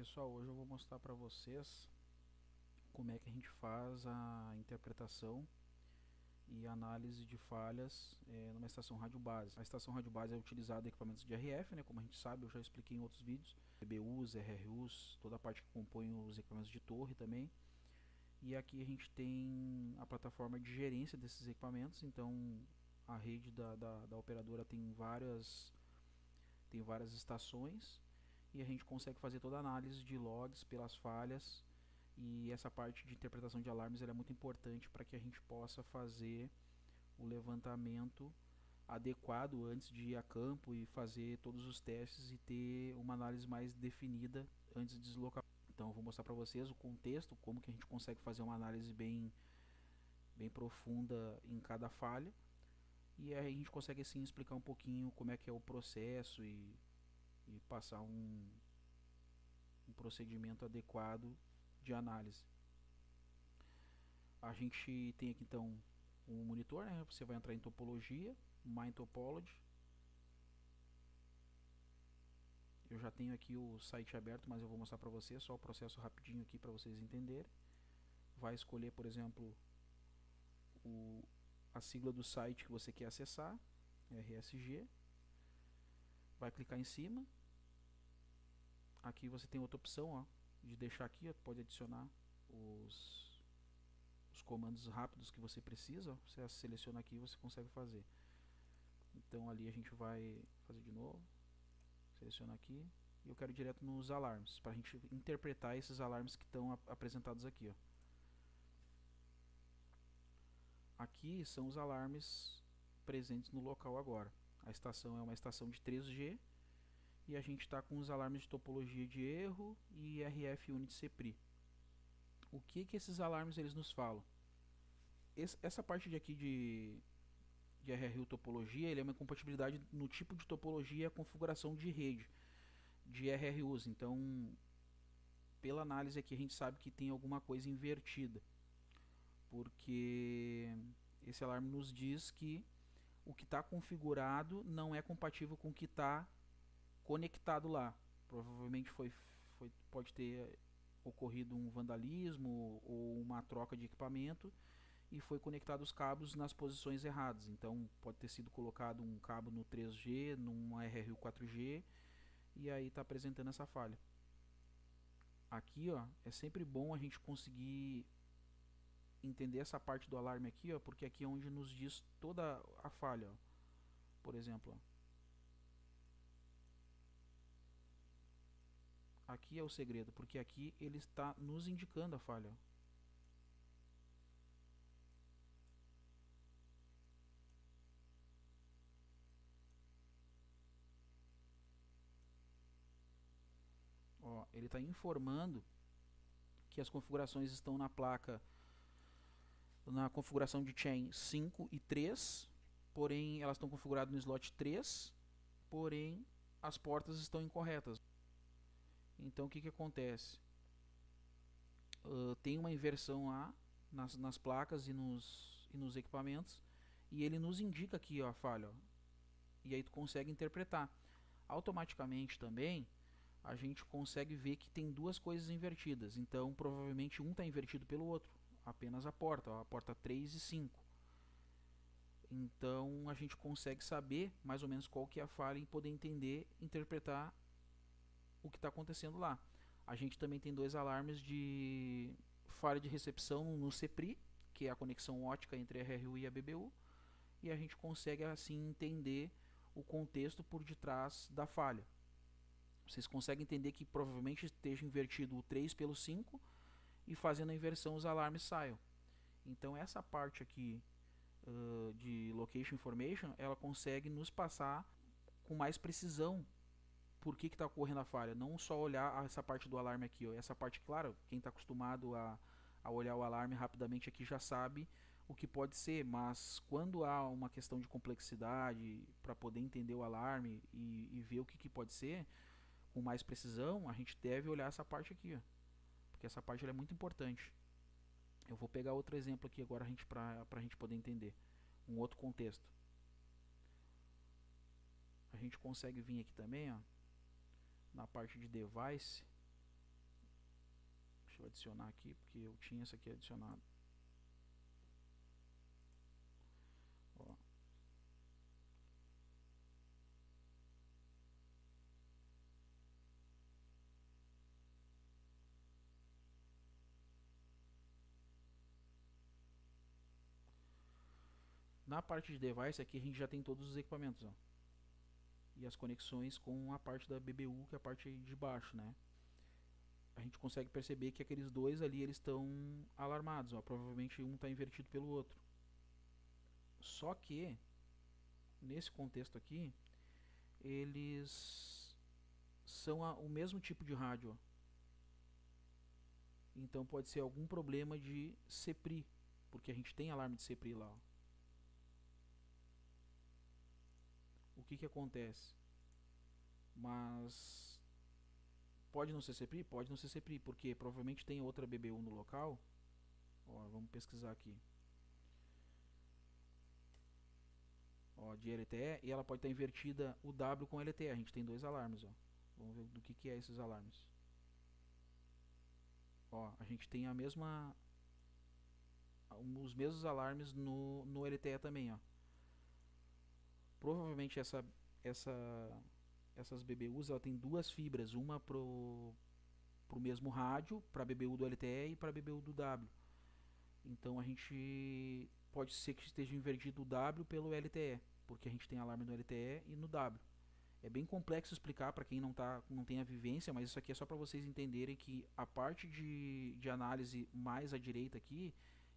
Pessoal, hoje eu vou mostrar para vocês como é que a gente faz a interpretação e análise de falhas numa estação rádio base. A estação rádio base é utilizada em equipamentos de RF, né, como a gente sabe, eu já expliquei em outros vídeos, PBUs, RRUs, toda a parte que compõe os equipamentos de torre também. E aqui a gente tem a plataforma de gerência desses equipamentos, então a rede da operadora tem várias estações e a gente consegue fazer toda a análise de logs pelas falhas, e essa parte de interpretação de alarmes é muito importante para que a gente possa fazer o levantamento adequado antes de ir a campo e fazer todos os testes e ter uma análise mais definida antes de deslocar. Então eu vou mostrar para vocês o contexto, como que a gente consegue fazer uma análise bem profunda em cada falha, e aí a gente consegue assim explicar um pouquinho como é que é o processo e passar um procedimento adequado de análise. A gente tem aqui então um monitor, né? Você vai entrar em topologia, My Topology. Eu já tenho aqui o site aberto, mas eu vou mostrar para vocês só o processo rapidinho aqui para vocês entenderem. Vai escolher, por exemplo, a sigla do site que você quer acessar, RSG. Vai clicar em cima. Aqui você tem outra opção, ó, de deixar aqui, ó, pode adicionar os comandos rápidos que você precisa. Ó, você seleciona aqui e você consegue fazer. Então ali a gente vai fazer de novo, seleciona aqui, e eu quero ir direto nos alarmes, para a gente interpretar esses alarmes que estão apresentados aqui. Ó. Aqui são os alarmes presentes no local agora. A estação é uma estação de 3G, e a gente está com os alarmes de topologia de erro e RF Unit CPRI. O que esses alarmes eles nos falam? Essa parte de aqui de RRU topologia, ele é uma incompatibilidade no tipo de topologia e a configuração de rede de RRUs. Então, pela análise aqui, a gente sabe que tem alguma coisa invertida, porque esse alarme nos diz que o que está configurado não é compatível com o que está conectado lá. Provavelmente pode ter ocorrido um vandalismo ou uma troca de equipamento e foi conectado os cabos nas posições erradas. Então pode ter sido colocado um cabo no 3G, num RRU 4G, e aí está apresentando essa falha. Aqui, ó, é sempre bom a gente conseguir entender essa parte do alarme aqui, ó, porque aqui é onde nos diz toda a falha. Ó. Por exemplo, ó. Aqui é o segredo, porque aqui ele está nos indicando a falha. Ó, ele está informando que as configurações estão na placa, na configuração de chain 5 e 3, porém elas estão configuradas no slot 3, porém as portas estão incorretas. Então o que acontece? Tem uma inversão lá nas placas e nos equipamentos, e ele nos indica aqui, ó, a falha, ó, e aí tu consegue interpretar. Automaticamente também a gente consegue ver que tem duas coisas invertidas, então provavelmente um está invertido pelo outro, apenas a porta, ó, a porta 3 e 5. Então a gente consegue saber mais ou menos qual que é a falha e poder entender, interpretar o que está acontecendo lá. A gente também tem dois alarmes de falha de recepção no CPRI, que é a conexão ótica entre a RRU e a BBU, e a gente consegue assim entender o contexto por detrás da falha. Vocês conseguem entender que provavelmente esteja invertido o 3 pelo 5, e fazendo a inversão os alarmes saiam. Então essa parte aqui de Location Information, ela consegue nos passar com mais precisão por que está ocorrendo a falha. Não só olhar essa parte do alarme aqui. Ó. Essa parte, claro, quem está acostumado a olhar o alarme rapidamente aqui já sabe o que pode ser, mas quando há uma questão de complexidade para poder entender o alarme e ver o que pode ser com mais precisão, a gente deve olhar essa parte aqui, ó, porque essa parte é muito importante. Eu vou pegar outro exemplo aqui agora para a gente poder entender um outro contexto. A gente consegue vir aqui também, ó, na parte de device, Deixa eu adicionar aqui, porque eu tinha essa aqui adicionado. Ó. Na parte de device aqui a gente já tem todos os equipamentos, ó. E as conexões com a parte da BBU, que é a parte de baixo, né? A gente consegue perceber que aqueles dois ali eles estão alarmados, ó. Provavelmente um está invertido pelo outro. Só que nesse contexto aqui, eles são o mesmo tipo de rádio, ó. Então pode ser algum problema de CPRI, porque a gente tem alarme de CPRI lá, ó. O que acontece? Mas pode não ser CPRI? Pode não ser CPRI, porque provavelmente tem outra BBU no local. Ó, vamos pesquisar aqui. Ó, de LTE, e ela pode estar invertida o W com LTE. A gente tem dois alarmes, ó. Vamos ver do que é esses alarmes. Ó, a gente tem os mesmos alarmes no LTE também, ó. Provavelmente essas BBUs ela tem duas fibras, uma pro mesmo rádio, para BBU do LTE e para BBU do W. Então a gente pode ser que esteja invertido o W pelo LTE, porque a gente tem alarme no LTE e no W. É bem complexo explicar para quem não tem a vivência, mas isso aqui é só para vocês entenderem que a parte de análise mais à direita aqui,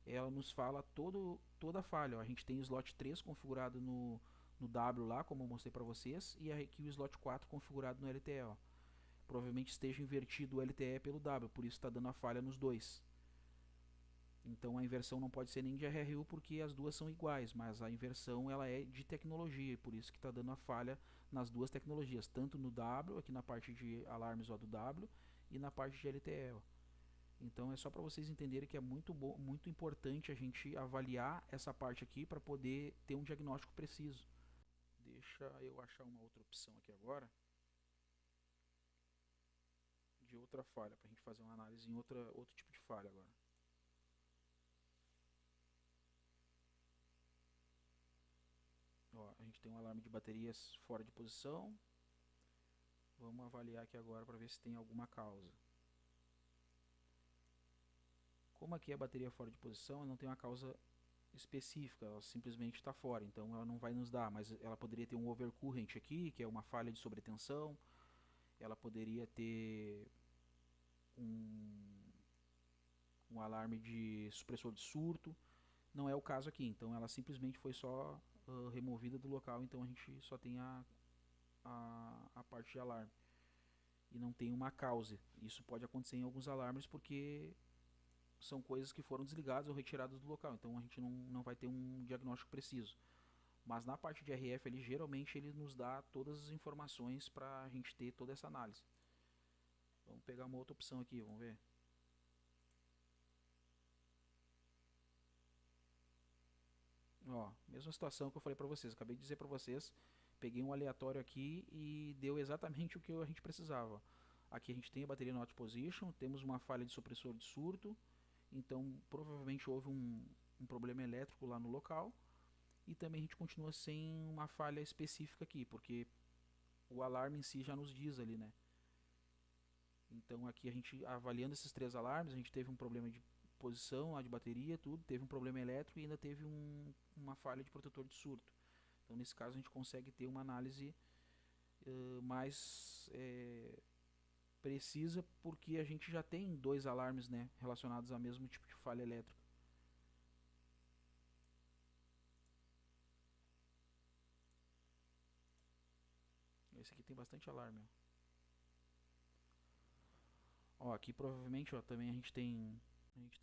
ela nos fala toda a falha. Ó. A gente tem o slot 3 configurado no W lá, como eu mostrei para vocês, e aqui o slot 4 configurado no LTE. Ó. Provavelmente esteja invertido o LTE pelo W, por isso está dando a falha nos dois. Então a inversão não pode ser nem de RRU porque as duas são iguais, mas a inversão ela é de tecnologia, e por isso que está dando a falha nas duas tecnologias, tanto no W, aqui na parte de alarmes ó, do W, e na parte de LTE. Ó. Então é só para vocês entenderem que é muito importante a gente avaliar essa parte aqui para poder ter um diagnóstico preciso. Deixa eu achar uma outra opção aqui agora, de outra falha, para a gente fazer uma análise em outro tipo de falha agora. Ó, a gente tem um alarme de baterias fora de posição. Vamos avaliar aqui agora para ver se tem alguma causa. Como aqui é a bateria fora de posição, ela não tem uma causa específica, ela simplesmente está fora, então ela não vai nos dar, mas ela poderia ter um overcurrent aqui, que é uma falha de sobretensão, ela poderia ter um alarme de supressor de surto, não é o caso aqui, então ela simplesmente foi só removida do local, então a gente só tem a parte de alarme e não tem uma causa. Isso pode acontecer em alguns alarmes porque são coisas que foram desligadas ou retiradas do local, então a gente não vai ter um diagnóstico preciso. Mas na parte de RF, geralmente ele nos dá todas as informações para a gente ter toda essa análise. Vamos pegar uma outra opção aqui, vamos ver. Ó, mesma situação que eu falei para vocês, acabei de dizer para vocês, peguei um aleatório aqui e deu exatamente o que a gente precisava. Aqui a gente tem a bateria not position, temos uma falha de supressor de surto, então provavelmente houve um problema elétrico lá no local, e também a gente continua sem uma falha específica aqui, porque o alarme em si já nos diz ali, né? Então aqui a gente avaliando esses três alarmes, a gente teve um problema de posição lá de bateria, tudo, teve um problema elétrico e ainda teve uma falha de protetor de surto. Então nesse caso a gente consegue ter uma análise mais precisa, porque a gente já tem dois alarmes, né, relacionados ao mesmo tipo de falha elétrica. Esse aqui tem bastante alarme. Ó, aqui provavelmente ó, também a gente tem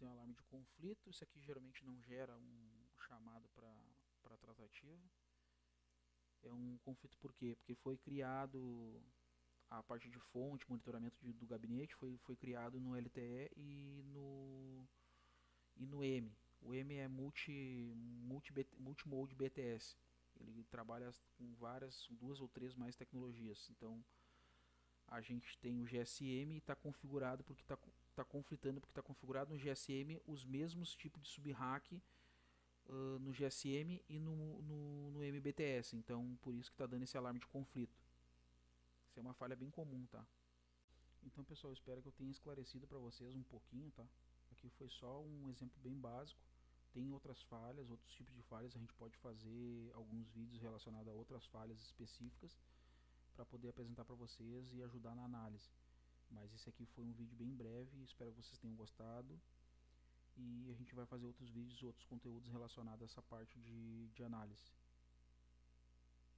um alarme de conflito. Isso aqui geralmente não gera um chamado para tratativa. É um conflito por quê? Porque foi criado a parte de fonte, monitoramento do gabinete foi criado no LTE e no M. O M é Multimode BTS. Ele trabalha com duas ou três mais tecnologias. Então a gente tem o GSM e está configurado porque está está conflitando porque está configurado no GSM os mesmos tipos de sub-hack no GSM e no MBTS. Então, por isso que está dando esse alarme de conflito. Isso é uma falha bem comum, tá? Então, pessoal, espero que eu tenha esclarecido para vocês um pouquinho, tá? Aqui foi só um exemplo bem básico. Tem outras falhas, outros tipos de falhas. A gente pode fazer alguns vídeos relacionados a outras falhas específicas para poder apresentar para vocês e ajudar na análise. Mas esse aqui foi um vídeo bem breve, espero que vocês tenham gostado. E a gente vai fazer outros vídeos, outros conteúdos relacionados a essa parte de análise.